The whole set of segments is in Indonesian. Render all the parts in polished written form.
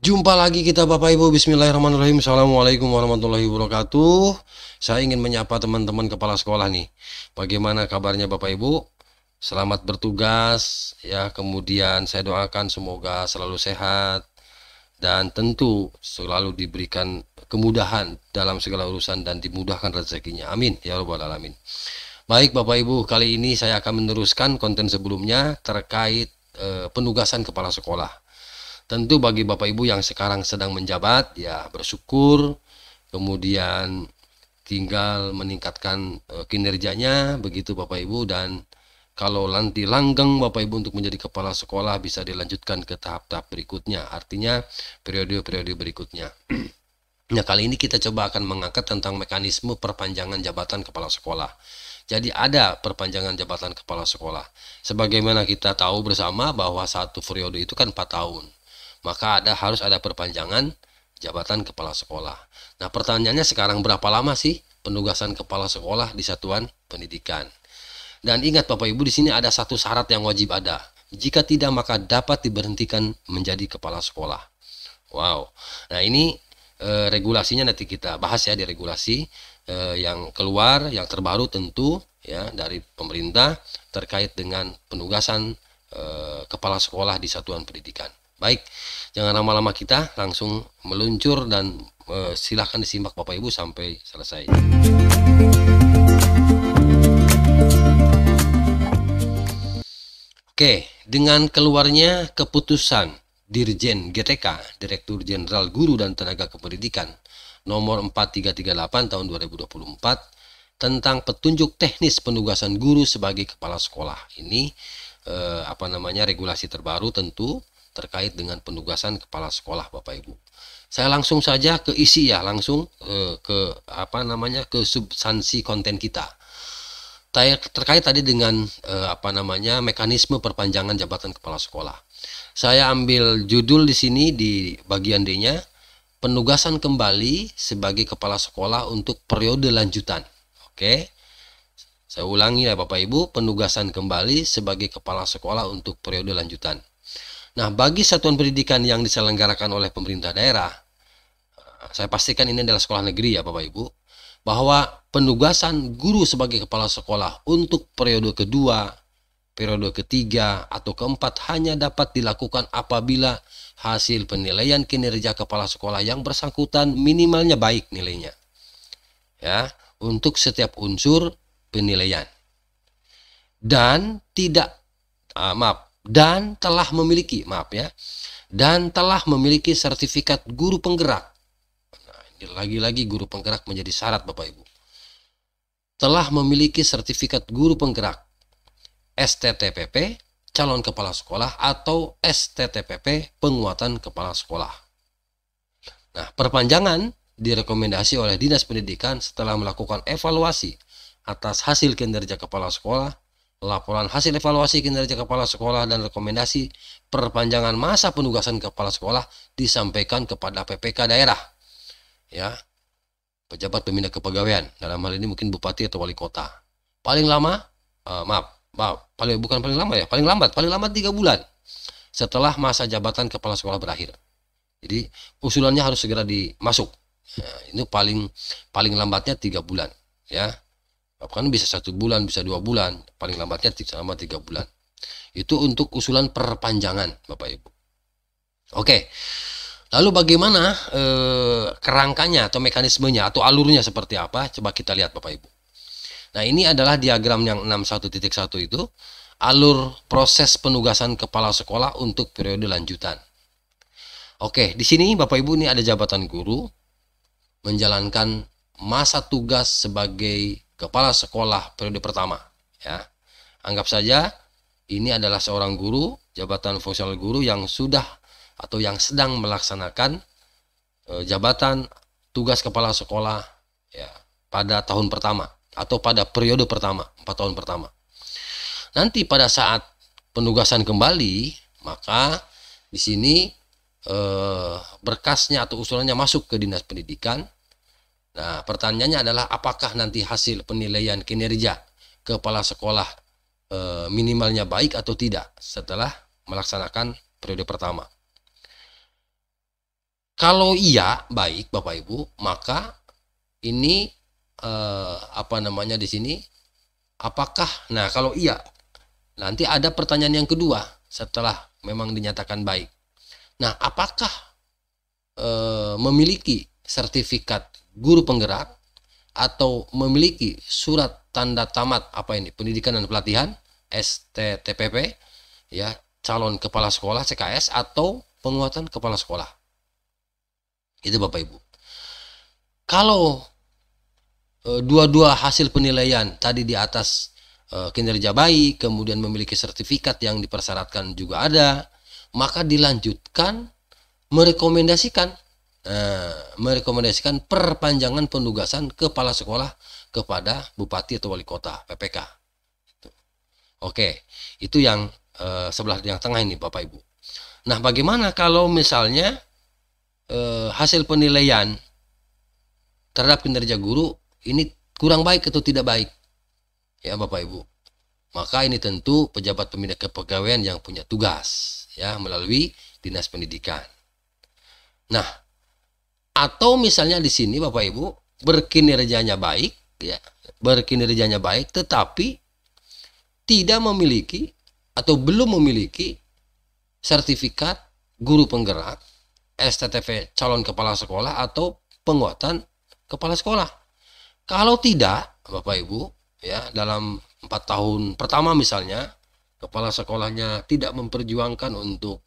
Jumpa lagi kita Bapak Ibu, bismillahirrahmanirrahim. Assalamualaikum warahmatullahi wabarakatuh. Saya ingin menyapa teman-teman kepala sekolah nih. Bagaimana kabarnya Bapak Ibu? Selamat bertugas ya. Kemudian saya doakan semoga selalu sehat dan tentu selalu diberikan kemudahan dalam segala urusan dan dimudahkan rezekinya. Amin ya rabbal alamin. Baik Bapak Ibu, kali ini saya akan meneruskan konten sebelumnya terkait penugasan kepala sekolah. Tentu bagi Bapak Ibu yang sekarang sedang menjabat, ya bersyukur, kemudian tinggal meningkatkan kinerjanya, begitu Bapak Ibu. Dan kalau nanti langgeng Bapak Ibu untuk menjadi kepala sekolah, bisa dilanjutkan ke tahap-tahap berikutnya, artinya periode-periode berikutnya. Nah, kali ini kita coba akan mengangkat tentang mekanisme perpanjangan jabatan kepala sekolah. Jadi ada perpanjangan jabatan kepala sekolah. Sebagaimana kita tahu bersama bahwa satu periode itu kan 4 tahun. Maka harus ada perpanjangan jabatan kepala sekolah. Nah, pertanyaannya sekarang berapa lama sih penugasan kepala sekolah di satuan pendidikan? Dan ingat Bapak Ibu, di sini ada satu syarat yang wajib ada. Jika tidak, maka dapat diberhentikan menjadi kepala sekolah. Wow. Nah, ini regulasinya nanti kita bahas ya di regulasi yang keluar, yang terbaru tentu ya dari pemerintah terkait dengan penugasan kepala sekolah di satuan pendidikan. Baik, jangan lama-lama, kita langsung meluncur dan silahkan disimak Bapak Ibu sampai selesai. Oke, dengan keluarnya keputusan Dirjen GTK, Direktur Jenderal Guru dan Tenaga Kependidikan nomor 4338 tahun 2024 tentang petunjuk teknis penugasan guru sebagai kepala sekolah. Ini regulasi terbaru tentu terkait dengan penugasan kepala sekolah Bapak Ibu. Saya langsung saja ke isi ya, langsung ke substansi konten kita. Terkait tadi dengan mekanisme perpanjangan jabatan kepala sekolah. Saya ambil judul di sini di bagian D-nya, penugasan kembali sebagai kepala sekolah untuk periode lanjutan. Oke. Saya ulangi ya Bapak Ibu, penugasan kembali sebagai kepala sekolah untuk periode lanjutan. Nah, bagi satuan pendidikan yang diselenggarakan oleh pemerintah daerah, saya pastikan ini adalah sekolah negeri ya Bapak Ibu, bahwa penugasan guru sebagai kepala sekolah untuk periode kedua, periode ketiga, atau keempat hanya dapat dilakukan apabila hasil penilaian kinerja kepala sekolah yang bersangkutan minimalnya baik nilainya. Ya, untuk setiap unsur penilaian. Dan telah memiliki sertifikat guru penggerak. Nah, ini lagi-lagi guru penggerak menjadi syarat Bapak Ibu. Telah memiliki sertifikat guru penggerak, STTPP calon kepala sekolah atau STTPP penguatan kepala sekolah. Nah, perpanjangan direkomendasi oleh Dinas Pendidikan setelah melakukan evaluasi atas hasil kinerja kepala sekolah, laporan hasil evaluasi kinerja kepala sekolah, dan rekomendasi perpanjangan masa penugasan kepala sekolah disampaikan kepada PPK daerah, ya, pejabat pembina kepegawaian, dalam hal ini mungkin bupati atau wali kota. Paling lama, paling lambat 3 bulan setelah masa jabatan kepala sekolah berakhir. Jadi usulannya harus segera dimasuk. Nah, ini paling lambatnya 3 bulan, ya. Kan bisa 1 bulan, bisa 2 bulan, paling lambatnya selama 3 bulan. Itu untuk usulan perpanjangan Bapak Ibu. Oke, lalu bagaimana kerangkanya atau mekanismenya atau alurnya seperti apa? Coba kita lihat Bapak Ibu. Nah, ini adalah diagram yang 61.1 itu, alur proses penugasan kepala sekolah untuk periode lanjutan. Oke, di sini Bapak Ibu, ini ada jabatan guru menjalankan masa tugas sebagai kepala sekolah periode pertama, ya. Anggap saja ini adalah seorang guru, jabatan fungsional guru yang sudah atau yang sedang melaksanakan jabatan tugas kepala sekolah, ya, pada tahun pertama atau pada periode pertama, 4 tahun pertama. Nanti pada saat penugasan kembali, maka di sini berkasnya atau usulannya masuk ke Dinas Pendidikan. Nah, pertanyaannya adalah apakah nanti hasil penilaian kinerja kepala sekolah minimalnya baik atau tidak setelah melaksanakan periode pertama. Kalau iya baik Bapak Ibu, maka ini apa namanya di sini, apakah, nah kalau iya nanti ada pertanyaan yang kedua setelah memang dinyatakan baik. Nah, apakah memiliki sertifikat guru penggerak atau memiliki surat tanda tamat apa ini, pendidikan dan pelatihan STTPP ya, calon kepala sekolah CKS atau penguatan kepala sekolah. Itu Bapak Ibu. Kalau dua-dua hasil penilaian tadi di atas, kinerja baik, kemudian memiliki sertifikat yang dipersyaratkan juga ada, maka dilanjutkan merekomendasikan perpanjangan penugasan kepala sekolah kepada bupati atau wali kota PPK. Oke, itu yang sebelah yang tengah ini Bapak Ibu. Nah, bagaimana kalau misalnya hasil penilaian terhadap kinerja guru ini kurang baik atau tidak baik ya Bapak Ibu? Maka ini tentu pejabat pembina kepegawaian yang punya tugas ya melalui Dinas Pendidikan. Nah, atau misalnya di sini Bapak Ibu berkinerjanya baik ya, berkinerjanya baik tetapi tidak memiliki atau belum memiliki sertifikat guru penggerak, STTP calon kepala sekolah atau penguatan kepala sekolah. Kalau tidak Bapak Ibu ya, dalam 4 tahun pertama misalnya kepala sekolahnya tidak memperjuangkan untuk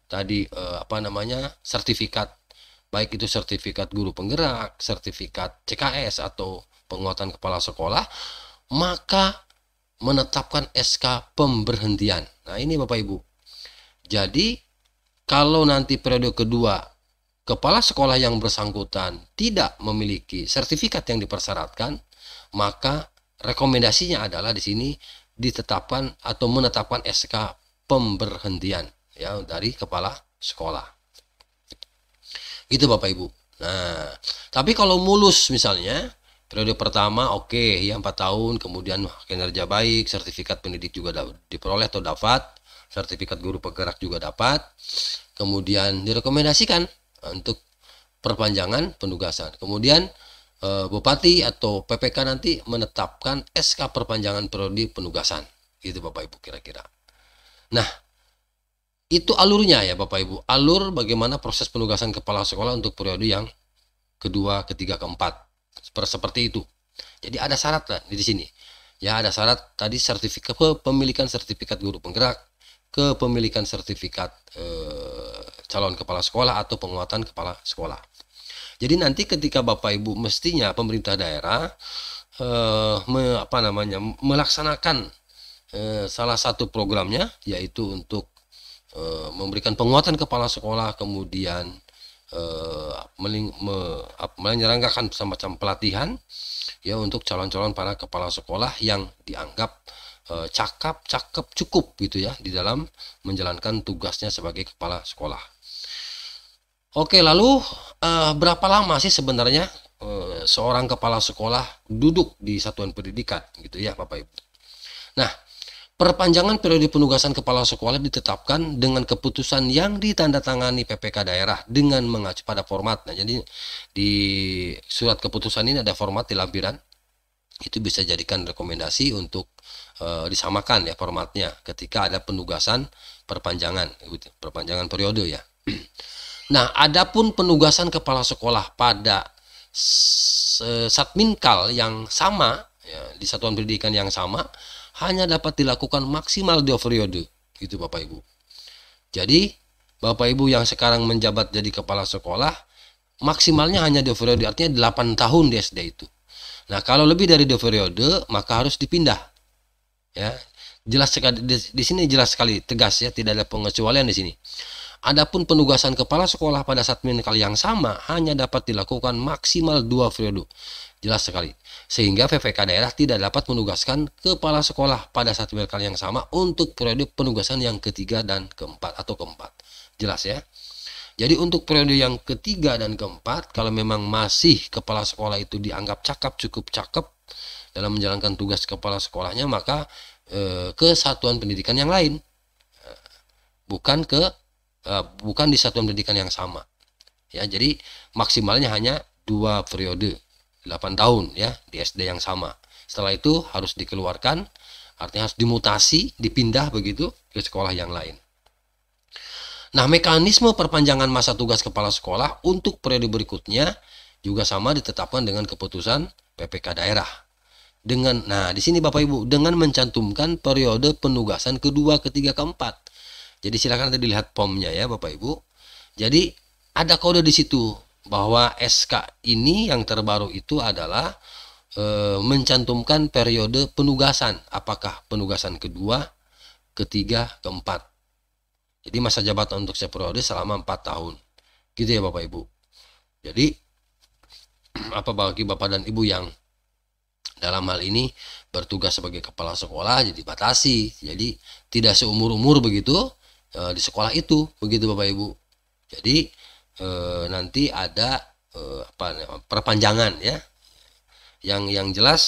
tadi apa namanya, sertifikat, baik itu sertifikat guru penggerak, sertifikat CKS atau penguatan kepala sekolah, maka menetapkan SK pemberhentian. Nah, ini Bapak Ibu. Jadi kalau nanti periode kedua kepala sekolah yang bersangkutan tidak memiliki sertifikat yang dipersyaratkan, maka rekomendasinya adalah di sini ditetapkan atau menetapkan SK pemberhentian ya dari kepala sekolah. Itu Bapak Ibu. Nah, tapi kalau mulus misalnya periode pertama oke, ya 4 tahun, kemudian kinerja baik, sertifikat pendidik juga diperoleh atau dapat, sertifikat guru penggerak juga dapat, kemudian direkomendasikan untuk perpanjangan penugasan. Kemudian Bupati atau PPK nanti menetapkan SK perpanjangan periode penugasan. Itu Bapak Ibu kira-kira. Nah, itu alurnya ya Bapak Ibu. Alur bagaimana proses penugasan kepala sekolah untuk periode yang kedua, ketiga, keempat. Seperti itu. Jadi ada syarat lah di sini. Ya, ada syarat tadi sertifikat kepemilikan sertifikat guru penggerak, kepemilikan sertifikat calon kepala sekolah atau penguatan kepala sekolah. Jadi nanti ketika Bapak Ibu mestinya pemerintah daerah melaksanakan salah satu programnya yaitu untuk memberikan penguatan kepala sekolah, kemudian menyelenggarakan semacam pelatihan ya untuk calon-calon para kepala sekolah yang dianggap cakep cukup gitu ya di dalam menjalankan tugasnya sebagai kepala sekolah. Oke, lalu berapa lama sih sebenarnya seorang kepala sekolah duduk di satuan pendidikan gitu ya Bapak Ibu. Nah, perpanjangan periode penugasan kepala sekolah ditetapkan dengan keputusan yang ditandatangani PPK daerah dengan mengacu pada format. Nah, jadi di surat keputusan ini ada format di lampiran. Itu bisa jadikan rekomendasi untuk disamakan ya formatnya ketika ada penugasan perpanjangan periode ya. Nah, adapun penugasan kepala sekolah pada satminkal yang sama ya, di satuan pendidikan yang sama hanya dapat dilakukan maksimal 2 periode gitu Bapak Ibu. Jadi Bapak Ibu yang sekarang menjabat jadi kepala sekolah maksimalnya hanya 2 periode, artinya 8 tahun di SD itu. Nah, kalau lebih dari 2 periode maka harus dipindah. Ya, jelas sekali di sini, jelas sekali tegas ya, tidak ada pengecualian di sini. Adapun penugasan kepala sekolah pada satminkal yang sama hanya dapat dilakukan maksimal 2 periode. Jelas sekali. Sehingga PPK daerah tidak dapat menugaskan kepala sekolah pada satminkal yang sama untuk periode penugasan yang ketiga dan keempat atau keempat. Jelas ya. Jadi untuk periode yang ketiga dan keempat, kalau memang masih kepala sekolah itu dianggap cukup cakep dalam menjalankan tugas kepala sekolahnya, maka ke satuan pendidikan yang lain. Bukan di satuan pendidikan yang sama. ya. Jadi maksimalnya hanya 2 periode 8 tahun ya di SD yang sama. Setelah itu harus dikeluarkan, artinya harus dimutasi, dipindah begitu ke sekolah yang lain. Nah, mekanisme perpanjangan masa tugas kepala sekolah untuk periode berikutnya juga sama ditetapkan dengan keputusan PPK daerah. Nah, di sini Bapak Ibu, dengan mencantumkan periode penugasan kedua, ketiga, keempat. Jadi silakan nanti dilihat POM-nya ya Bapak Ibu. Jadi ada kode di situ bahwa SK ini yang terbaru itu adalah mencantumkan periode penugasan. Apakah penugasan kedua, ketiga, keempat. Jadi masa jabatan untuk periode selama 4 tahun. Gitu ya Bapak Ibu. Jadi apa bagi Bapak dan Ibu yang dalam hal ini bertugas sebagai kepala sekolah jadi batasi. Jadi tidak seumur-umur begitu di sekolah itu, begitu Bapak Ibu. Jadi nanti ada perpanjangan ya. Yang jelas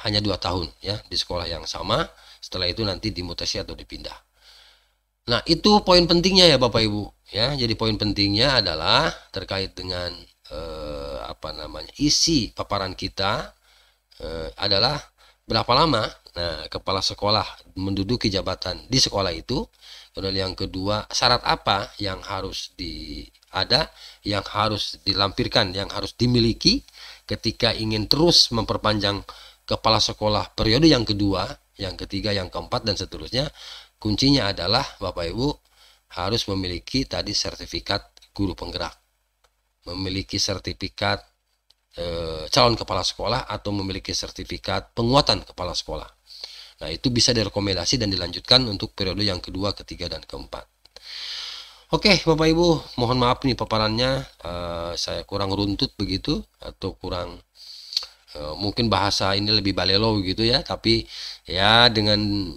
hanya 2 tahun ya di sekolah yang sama. Setelah itu nanti dimutasi atau dipindah. Nah, itu poin pentingnya ya Bapak Ibu ya. Jadi poin pentingnya adalah terkait dengan isi paparan kita adalah berapa lama kepala sekolah menduduki jabatan di sekolah itu. Kemudian yang kedua, syarat apa yang harus yang harus dilampirkan, yang harus dimiliki ketika ingin terus memperpanjang kepala sekolah periode yang kedua, yang ketiga, yang keempat, dan seterusnya. Kuncinya adalah Bapak Ibu harus memiliki tadi sertifikat guru penggerak, memiliki sertifikat calon kepala sekolah, atau memiliki sertifikat penguatan kepala sekolah. Nah, itu bisa direkomendasi dan dilanjutkan untuk periode yang kedua, ketiga, dan keempat. Oke Bapak Ibu, mohon maaf nih paparannya saya kurang runtut begitu, atau kurang mungkin bahasa ini lebih balelo gitu ya, tapi ya dengan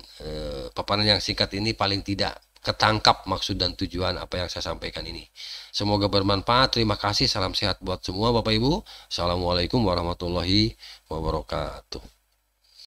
paparan yang singkat ini paling tidak ketangkap maksud dan tujuan apa yang saya sampaikan ini. Semoga bermanfaat. Terima kasih. Salam sehat buat semua Bapak Ibu. Assalamualaikum warahmatullahi wabarakatuh.